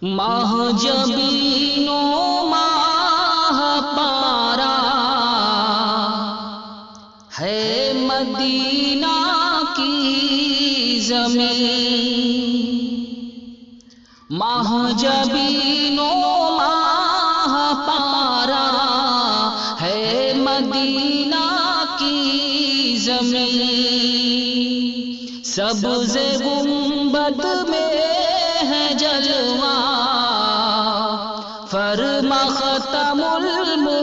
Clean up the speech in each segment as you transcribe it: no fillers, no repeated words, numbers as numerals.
ماہ جبین و ماہ پارا ہے مدینہ کی زمین، ماہ جبین و ماہ پارا ہے مدینہ کی زمین، سبز گنبد میں ہے جلوہ فرما ختم المرسلین،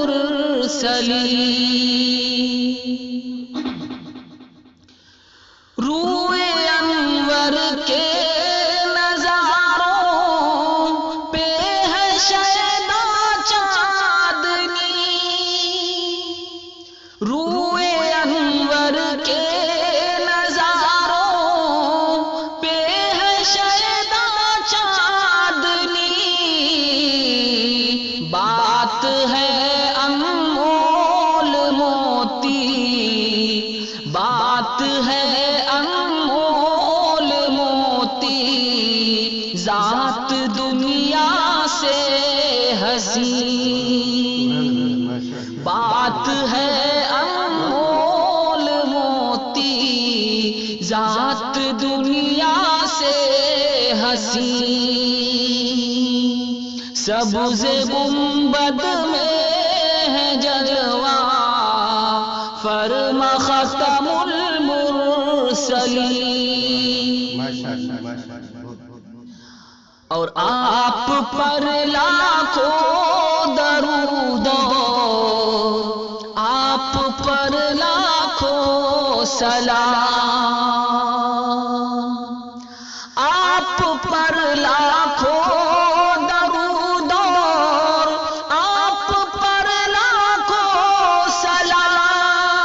روئے انور کے نظاروں پہ ہے شیدا چاندنی، روئے انور کے نظاروں پہ ہے شیدا چاندنی، بات ہے انمول موتی، بات ہے انمول موتی، ذات دنیا سے حسین، بات ہے انمول موتی، ذات دنیا سے حسین، سبز گنبد میں ہے جلوہ فرما ختم المرسلین، اور آپ پر لاکھوں درود، آپ پر لاکھوں سلام، آپ پر لاکھوں درود، آپ پر لاکھوں سلام،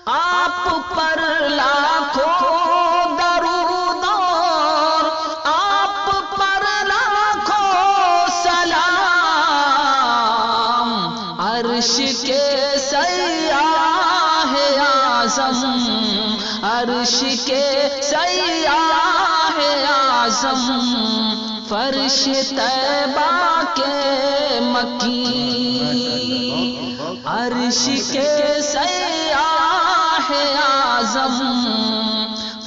آپ پر لاکھوں درود، آپ پر لاکھوں سلام، عرش کے سیاہ اعظم، عرش کے سیاہ اعظم، فرش طیبہ کے مکین، عرش کے سیاہ اعظم،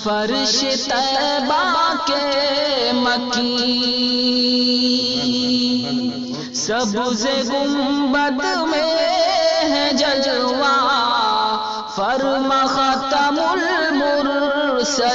فرش طیبہ کے مکین، سبز گنبد میں ہے جلوہ فرما ختم المرسلین۔